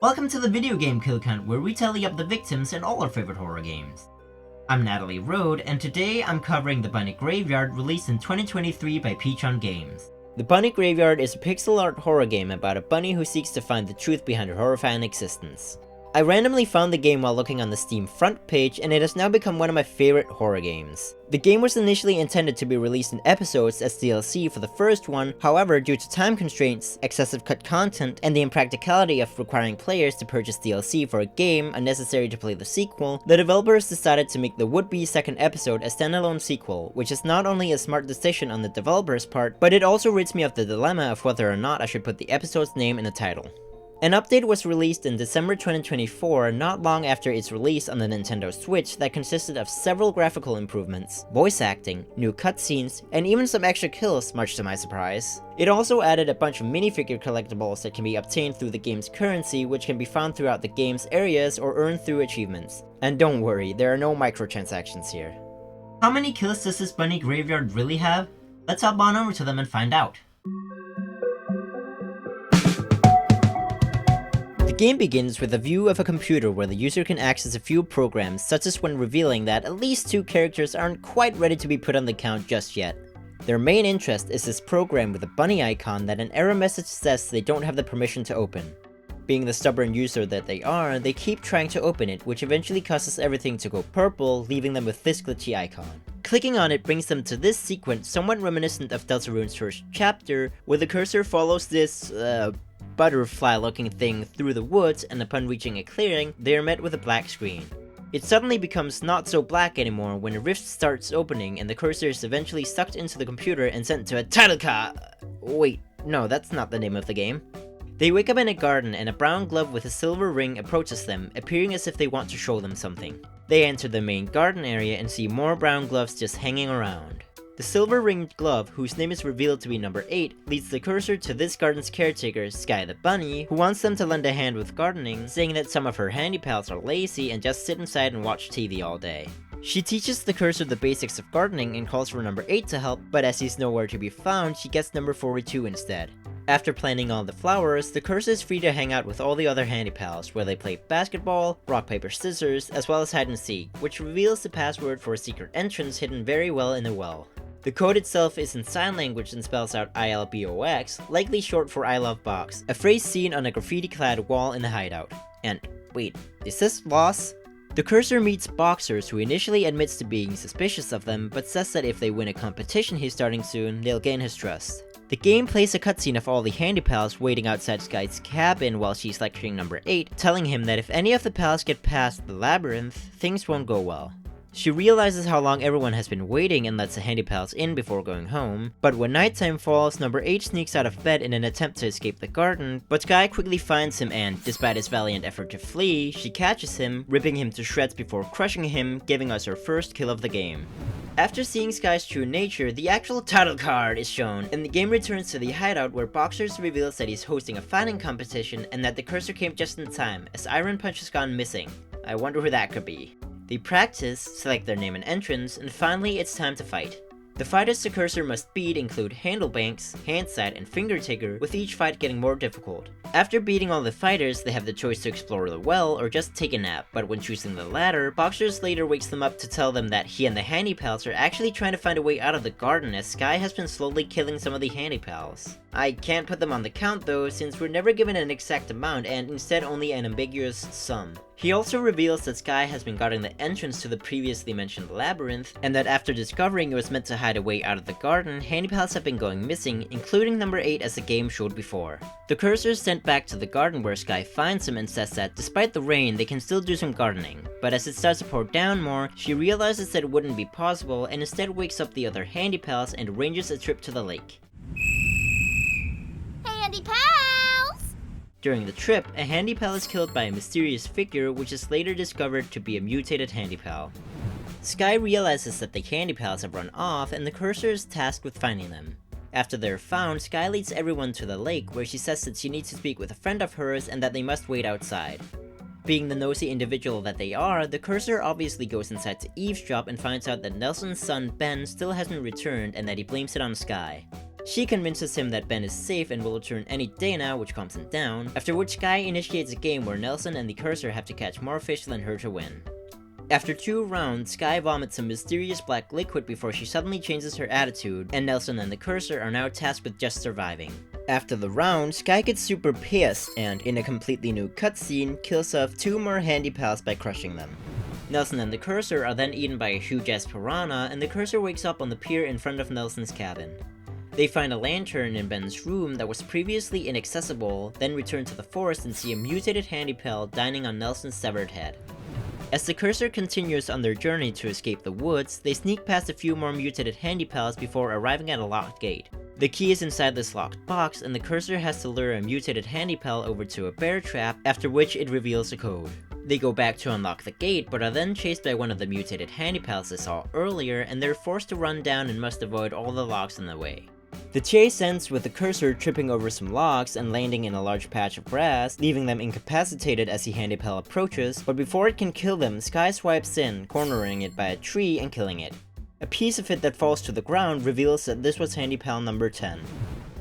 Welcome to the Video Game Kill Count, where we tally up the victims in all our favorite horror games. I'm Natalie Rode, and today I'm covering The Bunny Graveyard, released in 2023 by Peachon Games. The Bunny Graveyard is a pixel art horror game about a bunny who seeks to find the truth behind her horrifying existence. I randomly found the game while looking on the Steam front page, and it has now become one of my favorite horror games. The game was initially intended to be released in episodes as DLC for the first one, however, due to time constraints, excessive cut content, and the impracticality of requiring players to purchase DLC for a game unnecessary to play the sequel, the developers decided to make the would-be second episode a standalone sequel, which is not only a smart decision on the developer's part, but it also rids me of the dilemma of whether or not I should put the episode's name in the title. An update was released in December 2024, not long after its release on the Nintendo Switch, that consisted of several graphical improvements, voice acting, new cutscenes, and even some extra kills, much to my surprise. It also added a bunch of minifigure collectibles that can be obtained through the game's currency, which can be found throughout the game's areas or earned through achievements. And don't worry, there are no microtransactions here. How many kills does this Bunny Graveyard really have? Let's hop on over to them and find out. The game begins with a view of a computer where the user can access a few programs, such as when revealing that at least 2 characters aren't quite ready to be put on the count just yet. Their main interest is this program with a bunny icon that an error message says they don't have the permission to open. Being the stubborn user that they are, they keep trying to open it, which eventually causes everything to go purple, leaving them with this glitchy icon. Clicking on it brings them to this sequence somewhat reminiscent of Deltarune's first chapter, where the cursor follows this, butterfly-looking thing through the woods, and upon reaching a clearing, they are met with a black screen. It suddenly becomes not so black anymore when a rift starts opening and the cursor is eventually sucked into the computer and sent to a title card. Wait, no, that's not the name of the game. They wake up in a garden and a brown glove with a silver ring approaches them, appearing as if they want to show them something. They enter the main garden area and see more brown gloves just hanging around. The silver-ringed glove, whose name is revealed to be number 8, leads the cursor to this garden's caretaker, Sky the Bunny, who wants them to lend a hand with gardening, saying that some of her handy pals are lazy and just sit inside and watch TV all day. She teaches the cursor the basics of gardening and calls for number 8 to help, but as he's nowhere to be found, she gets number 42 instead. After planting all the flowers, the cursor is free to hang out with all the other handy pals, where they play basketball, rock paper scissors, as well as hide and seek, which reveals the password for a secret entrance hidden very well in the well. The code itself is in sign language and spells out ILBOX, likely short for I love box, a phrase seen on a graffiti-clad wall in the hideout. And wait, is this loss? The cursor meets Boxers, who initially admits to being suspicious of them, but says that if they win a competition he's starting soon, they'll gain his trust. The game plays a cutscene of all the handy pals waiting outside Sky's cabin while she's lecturing number 8, telling him that if any of the pals get past the labyrinth, things won't go well. She realizes how long everyone has been waiting and lets the handy pals in before going home, but when nighttime falls, number 8 sneaks out of bed in an attempt to escape the garden, but Sky quickly finds him and, despite his valiant effort to flee, she catches him, ripping him to shreds before crushing him, giving us her first kill of the game. After seeing Sky's true nature, the actual title card is shown, and the game returns to the hideout where Boxers reveals that he's hosting a fighting competition and that the cursor came just in time, as Iron Punch has gone missing. I wonder who that could be. They practice, select their name and entrance, and finally it's time to fight. The fighters the cursor must beat include Handlebanks, Handsight, and Fingertaker, with each fight getting more difficult. After beating all the fighters, they have the choice to explore the well or just take a nap, but when choosing the latter, Boxers later wakes them up to tell them that he and the handy pals are actually trying to find a way out of the garden as Sky has been slowly killing some of the handy pals. I can't put them on the count though, since we're never given an exact amount and instead only an ambiguous sum. He also reveals that Sky has been guarding the entrance to the previously mentioned labyrinth, and that after discovering it was meant to hide a way out of the garden, handy pals have been going missing, including number 8 as the game showed before. The cursor is sent back to the garden where Sky finds him and says that despite the rain, they can still do some gardening. But as it starts to pour down more, she realizes that it wouldn't be possible and instead wakes up the other handy pals and arranges a trip to the lake. Handy pals! During the trip, a handy pal is killed by a mysterious figure which is later discovered to be a mutated handy pal. Sky realizes that the handy pals have run off and the cursor is tasked with finding them. After they're found, Sky leads everyone to the lake where she says that she needs to speak with a friend of hers and that they must wait outside. Being the nosy individual that they are, the cursor obviously goes inside to eavesdrop and finds out that Nelson's son Ben still hasn't returned and that he blames it on Sky. She convinces him that Ben is safe and will return any day now, which calms him down, after which Sky initiates a game where Nelson and the Cursor have to catch more fish than her to win. After 2 rounds, Sky vomits some mysterious black liquid before she suddenly changes her attitude, and Nelson and the Cursor are now tasked with just surviving. After the round, Sky gets super pissed and, in a completely new cutscene, kills off 2 more handy pals by crushing them. Nelson and the Cursor are then eaten by a huge-ass piranha, and the Cursor wakes up on the pier in front of Nelson's cabin. They find a lantern in Ben's room that was previously inaccessible, then return to the forest and see a mutated handy pal dining on Nelson's severed head. As the Cursor continues on their journey to escape the woods, they sneak past a few more mutated handy pals before arriving at a locked gate. The key is inside this locked box, and the Cursor has to lure a mutated handy pal over to a bear trap, after which it reveals a code. They go back to unlock the gate, but are then chased by one of the mutated handy pals they saw earlier, and they're forced to run down and must avoid all the logs in the way. The chase ends with the Cursor tripping over some logs and landing in a large patch of grass, leaving them incapacitated as the handy pal approaches, but before it can kill them, Sky swipes in, cornering it by a tree and killing it. A piece of it that falls to the ground reveals that this was handy pal number 10.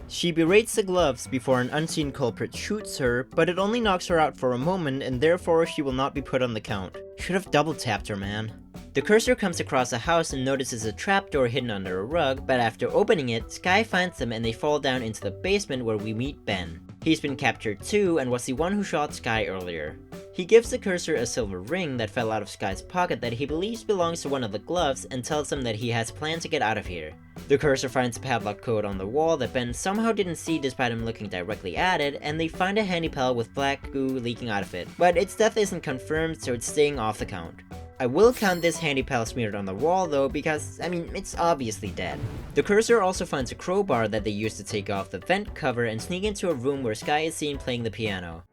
She berates the gloves before an unseen culprit shoots her, but it only knocks her out for a moment and therefore she will not be put on the count. Should have double tapped her, man. The Cursor comes across a house and notices a trapdoor hidden under a rug, but after opening it, Sky finds them and they fall down into the basement where we meet Ben. He's been captured too and was the one who shot Sky earlier. He gives the Cursor a silver ring that fell out of Sky's pocket that he believes belongs to one of the gloves and tells him that he has planned to get out of here. The Cursor finds a padlock code on the wall that Ben somehow didn't see despite him looking directly at it, and they find a handy pal with black goo leaking out of it, but its death isn't confirmed so it's staying off the count. I will count this handy pal smeared on the wall though because, it's obviously dead. The Cursor also finds a crowbar that they use to take off the vent cover and sneak into a room where Sky is seen playing the piano.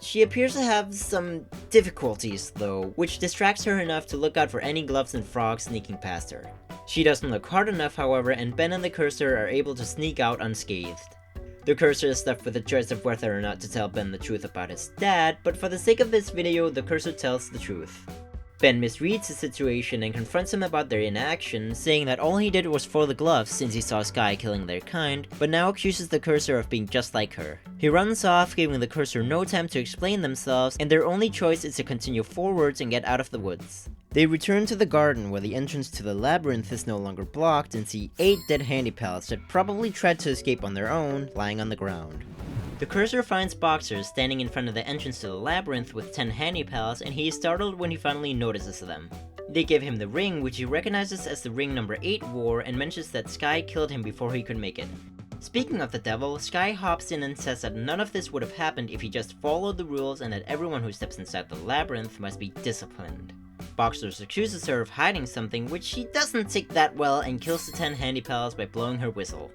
She appears to have some difficulties though, which distracts her enough to look out for any gloves and frogs sneaking past her. She doesn't look hard enough however, and Ben and the Cursor are able to sneak out unscathed. The Cursor is left with the choice of whether or not to tell Ben the truth about his dad, but for the sake of this video, the Cursor tells the truth. Ben misreads the situation and confronts him about their inaction, saying that all he did was for the gloves since he saw Sky killing their kind, but now accuses the Cursor of being just like her. He runs off, giving the Cursor no time to explain themselves, and their only choice is to continue forwards and get out of the woods. They return to the garden where the entrance to the labyrinth is no longer blocked and see 8 dead handy pals that probably tried to escape on their own, lying on the ground. The Cursor finds Boxer standing in front of the entrance to the labyrinth with 10 handy pals, and he is startled when he finally notices them. They give him the ring, which he recognizes as the ring number 8 wore, and mentions that Sky killed him before he could make it. Speaking of the devil, Sky hops in and says that none of this would have happened if he just followed the rules and that everyone who steps inside the labyrinth must be disciplined. Boxer accuses her of hiding something, which she doesn't take that well and kills the 10 handy pals by blowing her whistle.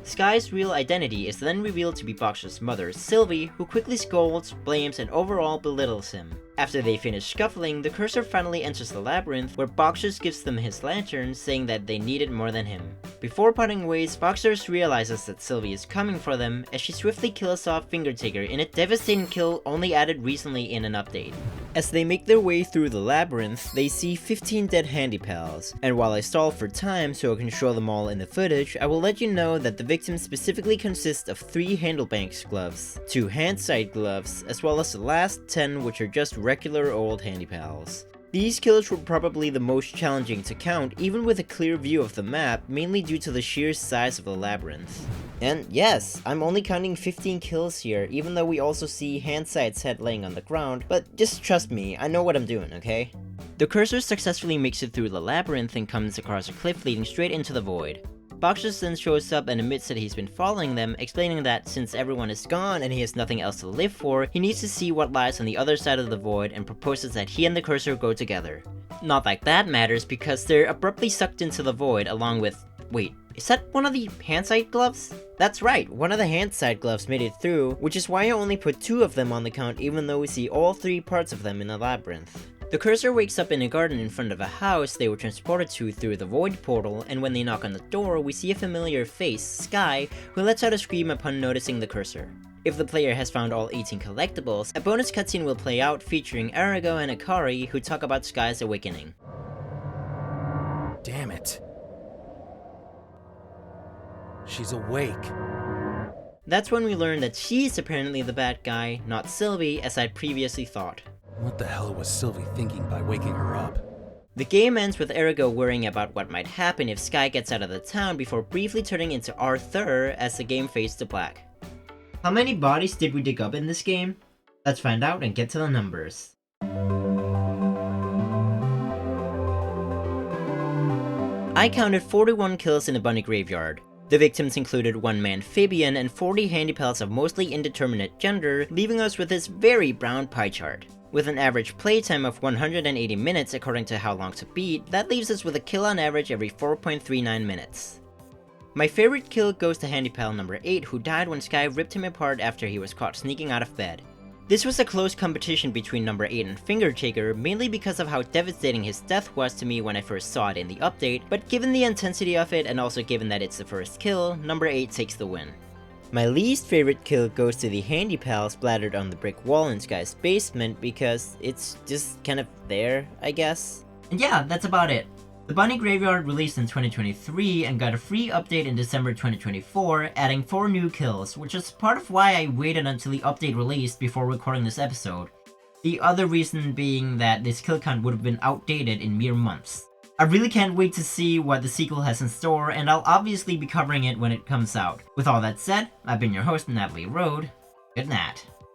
Sky's real identity is then revealed to be Boxer's mother, Sylvie, who quickly scolds, blames, and overall belittles him. After they finish scuffling, the Cursor finally enters the labyrinth, where Boxer gives them his lantern, saying that they need it more than him. Before parting ways, Boxer realizes that Sylvie is coming for them, as she swiftly kills off Fingertaker in a devastating kill only added recently in an update. As they make their way through the labyrinth, they see 15 dead handy pals, and while I stall for time so I can show them all in the footage, I will let you know that the victims specifically consist of 3 Handlebanks gloves, 2 hand-side gloves, as well as the last 10 which are just regular old handy pals. These kills were probably the most challenging to count even with a clear view of the map, mainly due to the sheer size of the labyrinth. And yes, I'm only counting 15 kills here, even though we also see Handside's head laying on the ground, but just trust me, I know what I'm doing, okay? The Cursor successfully makes it through the labyrinth and comes across a cliff leading straight into the void. Boxer then shows up and admits that he's been following them, explaining that since everyone is gone and he has nothing else to live for, he needs to see what lies on the other side of the void and proposes that he and the Cursor go together. Not like that matters because they're abruptly sucked into the void along with... Wait, is that one of the handside gloves? That's right, one of the handside gloves made it through, which is why I only put 2 of them on the count even though we see all 3 parts of them in the labyrinth. The Cursor wakes up in a garden in front of a house they were transported to through the void portal, and when they knock on the door, we see a familiar face, Sky, who lets out a scream upon noticing the Cursor. If the player has found all 18 collectibles, a bonus cutscene will play out featuring Arago and Akari who talk about Sky's awakening. Damn it. She's awake. That's when we learn that she's apparently the bad guy, not Sylvie, as I'd previously thought. What the hell was Sylvie thinking by waking her up? The game ends with Arago worrying about what might happen if Sky gets out of the town before briefly turning into Arthur as the game fades to black. How many bodies did we dig up in this game? Let's find out and get to the numbers. I counted 41 kills in the bunny graveyard. The victims included one amphibian and 40 handypals of mostly indeterminate gender, leaving us with this very brown pie chart. With an average playtime of 180 minutes according to how long to beat, that leaves us with a kill on average every 4.39 minutes. My favorite kill goes to handypal number 8 who died when Sky ripped him apart after he was caught sneaking out of bed. This was a close competition between number 8 and Fingertaker, mainly because of how devastating his death was to me when I first saw it in the update, but given the intensity of it and also given that it's the first kill, number 8 takes the win. My least favorite kill goes to the handypal splattered on the brick wall in Sky's basement because it's just kind of there, I guess. And yeah, that's about it. The Bunny Graveyard released in 2023 and got a free update in December 2024, adding 4 new kills, which is part of why I waited until the update released before recording this episode. The other reason being that this kill count would have been outdated in mere months. I really can't wait to see what the sequel has in store, and I'll obviously be covering it when it comes out. With all that said, I've been your host, MacLeod. Good night.